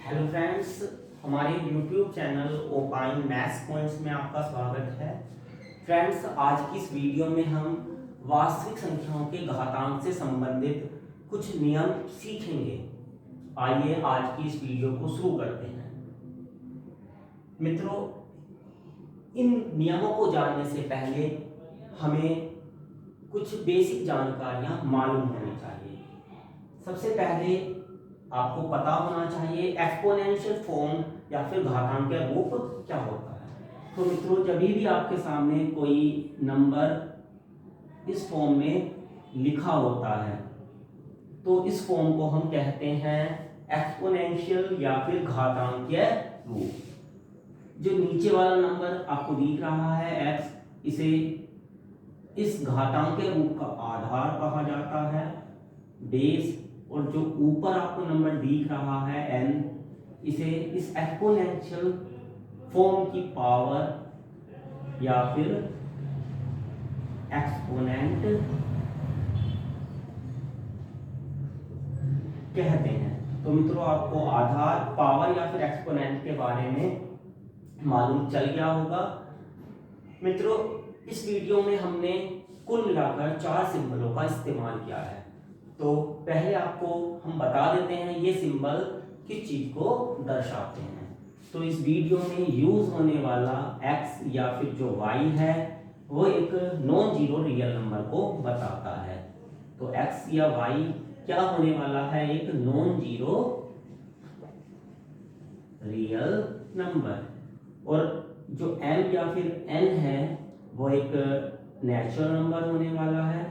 Hello friends, हमारे YouTube channel opine maths points में आपका स्वागत है। फ्रेंड्स, आज की इस वीडियो में हम वास्तविक संख्याओं के घातांक से संबंधित कुछ नियम सीखेंगे। आइए आज की इस वीडियो को शुरू करते हैं। मित्रों, इन नियमों को जानने से पहले हमें कुछ बेसिक जानकारियां मालूम होनी चाहिए। सबसे पहले आपको पता होना चाहिए एक्सपोनेंशियल फॉर्म या फिर घातांकीय रूप क्या होता है। तो मित्रों, जब भी आपके सामने कोई नंबर इस फॉर्म में लिखा होता है तो इस फॉर्म को हम कहते हैं एक्सपोनेंशियल या फिर घातांकीय रूप। जो नीचे वाला नंबर आपको दिख रहा है x, इसे इस घातांकीय रूप का आधार कहा जाता है, बेस, और जो ऊपर आपको नंबर दिख रहा है n, इसे इस एक्सपोनेंशियल फॉर्म की पावर या फिर एक्सपोनेंट कहते हैं। तो मित्रों, आपको आधार, पावर या फिर एक्सपोनेंट के बारे में मालूम चल गया होगा। मित्रों, इस वीडियो में हमने कुल मिलाकर 4 सिंबलों का इस्तेमाल किया है। तो पहले आपको हम बता देते हैं ये सिंबल किस चीज को दर्शाते हैं। तो इस वीडियो में यूज होने वाला x या फिर जो y है वो एक नॉन जीरो रियल नंबर को बताता है। तो x या y क्या होने वाला है? एक नॉन जीरो रियल नंबर। और जो m या फिर n है वो एक नेचुरल नंबर होने वाला है,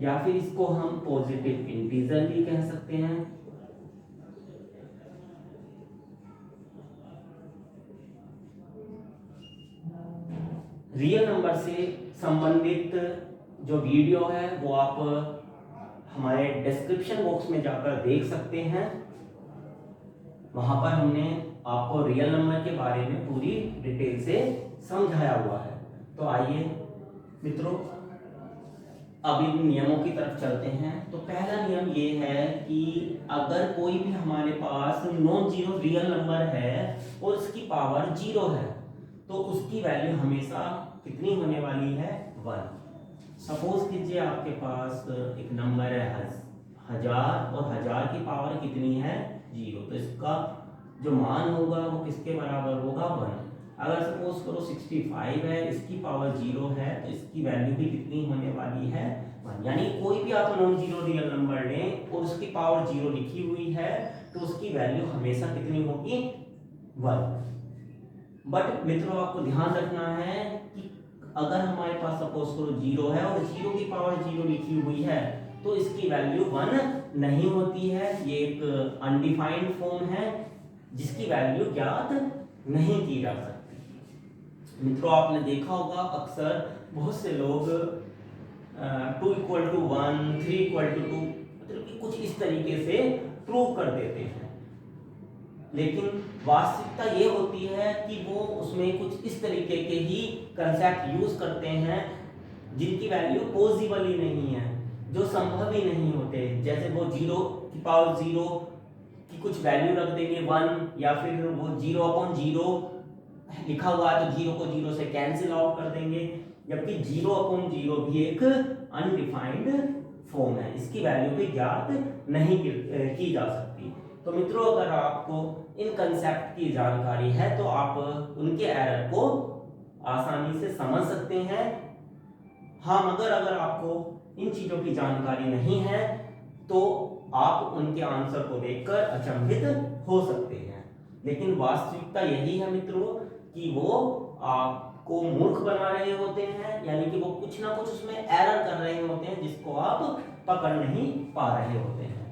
या फिर इसको हम पॉजिटिव इंटीजर भी कह सकते हैं। रियल नंबर से संबंधित जो वीडियो है वो आप हमारे डिस्क्रिप्शन बॉक्स में जाकर देख सकते हैं। वहां पर हमने आपको रियल नंबर के बारे में पूरी डिटेल से समझाया हुआ है। तो आइए मित्रों, अब इन नियमों की तरफ चलते हैं। तो पहला नियम ये है कि अगर कोई भी हमारे पास नॉन जीरो रियल नंबर है और उसकी पावर 0 है तो उसकी वैल्यू हमेशा कितनी होने वाली है? 1। सपोज कीजिए आपके पास एक नंबर है 1000 और 1000 की पावर कितनी है? 0। तो इसका जो मान होगा वो किसके बराबर होगा? 1। अगर सपोज करो 65 है, इसकी पावर 0 है, तो इसकी वैल्यू भी कितनी होने वाली है? 1। यानी कोई भी आप नॉन जीरो रियल नंबर लें और उसकी पावर 0 लिखी हुई है तो उसकी वैल्यू हमेशा कितनी होगी? 1। बट मित्रों, आपको ध्यान रखना है कि अगर हमारे पास सपोज करो 0 है और 0 की पावर 0 लिखी हुई है तो इसकी वैल्यू 1 नहीं होती है। ये एक अनडिफाइंड फॉर्म है जिसकी वैल्यू ज्ञात नहीं की जा सकती। मित्रों, आपने देखा होगा अक्सर बहुत से लोग 2 = 1, 3 = 2 मतलब कि कुछ इस तरीके से प्रूव कर देते हैं, लेकिन वास्तविकता ये होती है कि वो उसमें कुछ इस तरीके के ही कंसेप्ट यूज करते हैं जिनकी वैल्यू पॉसिबल ही नहीं है, जो संभव ही नहीं होते। जैसे वो 0 की पावर 0 की कुछ वैल्यू रख देंगे 1, या फिर वो 0/0 लिखा हुआ है तो 0 को 0 से कैंसिल आउट कर देंगे, जबकि 0/0 भी एक अनडिफाइंड फॉर्म है, इसकी वैल्यू भी ज्ञात नहीं की जा सकती। तो मित्रों, अगर आपको इन कंसेप्ट की जानकारी है तो आप उनके एरर को आसानी से समझ सकते हैं। हाँ, मगर अगर आपको इन चीजों की जानकारी नहीं है तो आप उनके आंसर को देखकर अचंभित हो सकते हैं। लेकिन वास्तविकता यही है मित्रों कि वो आपको मूर्ख बना रहे होते हैं, यानी कि वो कुछ ना कुछ उसमें एरर कर रहे होते हैं जिसको आप पकड़ नहीं पा रहे होते हैं।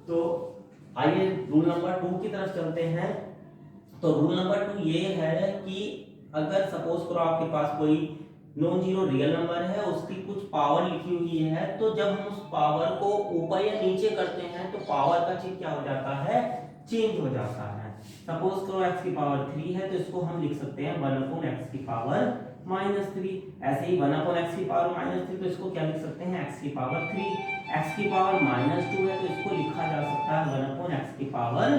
तो आइए रूल नंबर 2 की तरफ चलते हैं। तो रूल नंबर 2 ये है कि अगर सपोज करो आपके पास कोई नॉन जीरो रियल नंबर है, उसकी कुछ पावर लिखी हुई है, तो जब हम उस पावर को ऊपर या नीचे करते हैं तो पावर का चिन्ह क्या हो जाता है? चेंज हो जाता है। सपोज करो x की पावर 3 है तो इसको हम लिख सकते हैं 1/x की पावर -3। ऐसे ही 1/x की पावर -3, तो इसको क्या लिख सकते हैं x की पावर 3। x की पावर -2 है तो इसको लिखा जा सकता है 1/x की पावर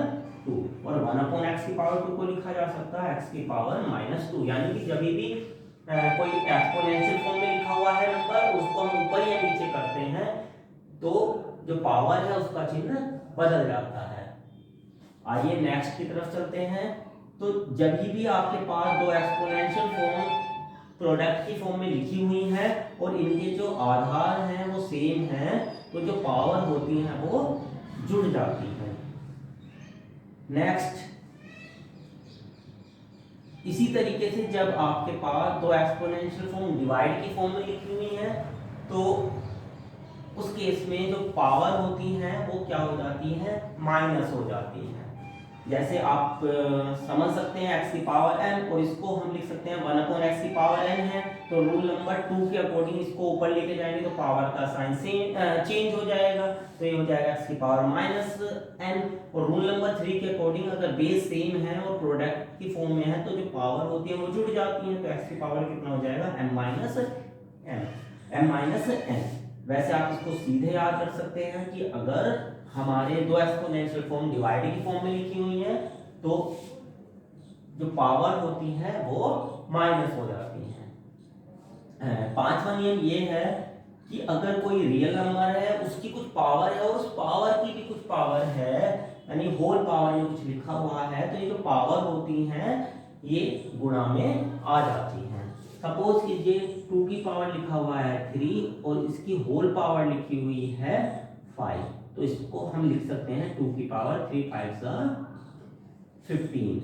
2, और 1/x की पावर 2 को लिखा जा सकता है x की पावर -2। यानी कि जब भी कोई एक्सपोनेंशियल फॉर्म में लिखा हुआ है नंबर, उसको हम ऊपर या नीचे करते हैं तो जो पावर है उसका चिन्ह बदल जाता है। आइए नेक्स्ट की तरफ चलते हैं। तो जब भी आपके पास दो एक्सपोनेंशियल फॉर्म प्रोडक्ट की फॉर्म में लिखी हुई है और इनके जो आधार हैं वो सेम हैं, तो जो पावर होती है वो जुड़ जाती है। नेक्स्ट, इसी तरीके से जब आपके पास दो एक्सपोनेंशियल फॉर्म डिवाइड की फॉर्म में लिखी हुई है तो उस केस में जो पावर होती है वो क्या हो जाती है, माइनस हो जाती है। जैसे आप समझ सकते हैं x की पावर n, और इसको हम लिख सकते हैं 1/x की पावर n है, तो रूल नंबर 2 के अकॉर्डिंग इसको ऊपर लेके जाएंगे तो पावर का साइन चेंज हो जाएगा, तो ये हो जाएगा x की पावर -n। और रूल नंबर 3 के अकॉर्डिंग अगर बेस सेम है और प्रोडक्ट की फॉर्म में है तो जो पावर होती है वो जुड़ जाती है, तो x की पावर कितना हो जाएगा, m-n। वैसे आप इसको सीधे याद कर सकते हैं कि अगर हमारे दो एक्सपोनेंशियल फॉर्म डिवाइड की फॉर्म में लिखी हुई है तो जो पावर होती है वो माइनस हो जाती है। पांचवा नियम ये है कि अगर कोई रियल नंबर है उसकी कुछ पावर है और उस पावर की भी कुछ पावर है, यानी होल पावर में कुछ लिखा हुआ है, तो ये जो पावर होती हैं ये गुणा में आ जाती हैं। सपोज कीजिए 2 की पावर लिखा हुआ है 3 और इसकी होल पावर लिखी हुई है 5, तो इसको हम लिख सकते हैं 2 की पावर 3 5 15।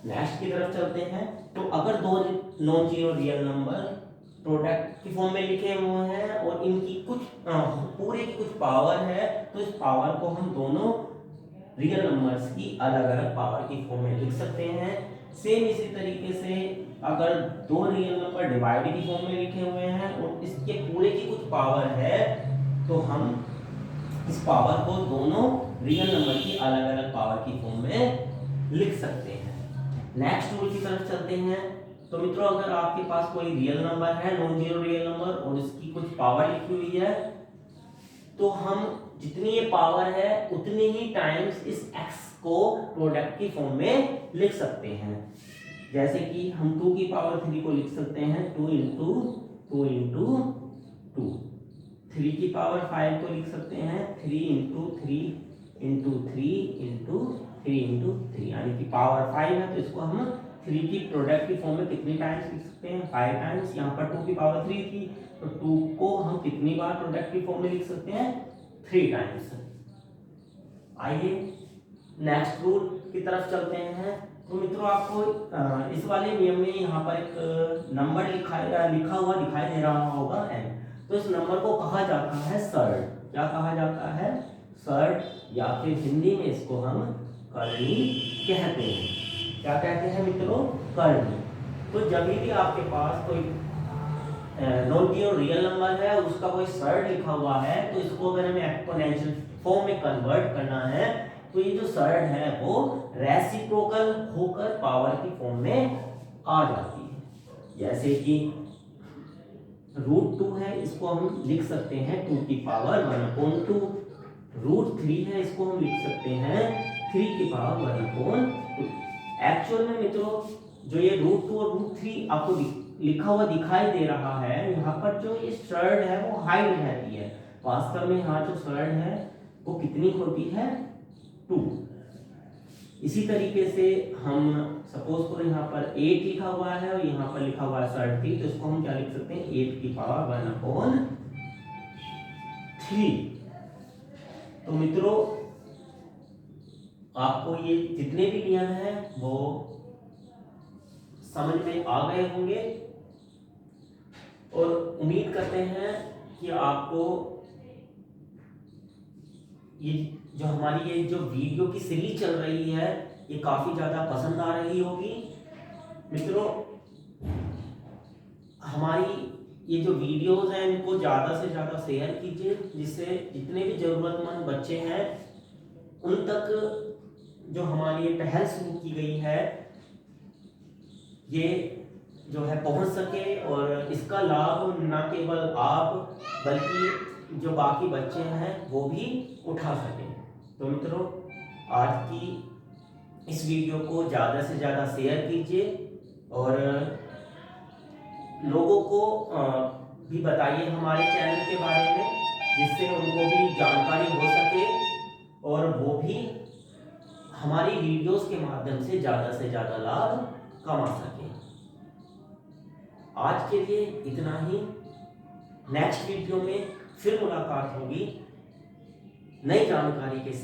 नेक्स्ट की तरफ चलते हैं। तो अगर दो non zero real number product की फॉर्म में लिखे हुए हैं और इनकी कुछ पूरे की कुछ पावर है, तो इस पावर को हम दोनों रियल नंबर्स की अलग अलग पावर की फॉर्म में लिख सकते हैं। सेम इसी तरीके से अगर दो रियल नंबर डिवाइड की फॉर्म में लिखे हुए हैं और इसके पूरे की कुछ पावर है, तो हम इस पावर को दोनों रियल नंबर की अलग अलग पावर की फॉर्म में लिख सकते हैं। नेक्स्ट रूल की तरफ चलते हैं। तो मित्रों, अगर आपके पास कोई रियल नंबर है, नॉन जीरो रियल नंबर, और इसकी कुछ पावर लिखी हुई है, तो हम जितनी ये पावर है उतनी ही टाइम्स इस x को प्रोडक्ट की फॉर्म में लिख सकते हैं। जैसे कि हम 2 की पावर 3 को लिख सकते हैं 2 इंटू 2 इंटू 2। 3 की पावर 5 को लिख सकते हैं 3 इंटू 3 इंटू 3 इंटू 3 इंटू 3, यानी कि पावर 5 है तो इसको हम 3 की प्रोडक्ट की फॉर्म में कितनी टाइम्स लिख सकते हैं, 5 टाइम्स। यहाँ पर 2 की पावर 3 थी तो 2 को हम कितनी बार प्रोडक्ट की फॉर्म में लिख सकते हैं, 3 टाइम्स। आइए नेक्स्ट रूल की तरफ चलते हैं। तो मित्रों, आपको इस वाले नियम में यहाँ पर एक नंबर लिखा हुआ दिखाई दे रहा होगा n। तो इस नंबर को कहा जाता है सर्ड। क्या कहा जाता है, सर्ड, या फिर हिंदी में इसको हम कर्णी कहते हैं। क्या कहते हैं मित्रों, कर्णी। तो जब भी आपके पास कोई नॉन जीरो रियल नंबर है और उसका कोई सर्ड लिखा हुआ है, तो इसको अगर हमें एक्सपोनेंशियल फॉर्म में कन्वर्ट करना है तो ये जो सर्ड है वो रेसिप्रोकल होकर पावर की फॉर्म में आ जाती है। जैसे कि √2 है, इसको हम लिख सकते हैं 2 की पावर 1/2। √3 है, इसको हम लिख सकते हैं 3 की पावर 1/2। एक्चुअल में मित्रों, जो ये √2 और √3 आपको लिखा हुआ दिखाई दे रहा है, यहाँ पर जो ये सर्ड है वो हाइड रहती है। वास्तव में यहाँ जो सर्ड है वो कितनी होती है, 2। इसी तरीके से हम सपोज करो यहाँ पर 8 लिखा हुआ है और यहाँ पर लिखा हुआ है 30, तो इसको हम क्या लिख सकते हैं, 8 की पावर 1/3। तो मित्रों, आपको ये जितने भी नियम हैं वो समझ में आ गए होंगे और उम्मीद करते हैं कि आपको ये जो हमारी ये जो वीडियो की सीरीज चल रही है ये काफी ज्यादा पसंद आ रही होगी। मित्रों, हमारी ये जो वीडियोस हैं इनको ज्यादा से ज्यादा शेयर कीजिए, जिससे जितने भी जरूरतमंद बच्चे हैं उन तक जो हमारी ये पहल शुरू की गई है ये जो है पहुंच सके और इसका लाभ न केवल आप बल्कि जो बाकी बच्चे हैं वो भी उठा सकें। तो मित्रों, आज की इस वीडियो को ज़्यादा से ज़्यादा शेयर कीजिए और लोगों को भी बताइए हमारे चैनल के बारे में, जिससे उनको भी जानकारी हो सके और वो भी हमारी वीडियोस के माध्यम से ज़्यादा लाभ कमा सके। आज के लिए इतना ही। नेक्स्ट वीडियो में फिर मुलाकात होगी नई जानकारी के साथ।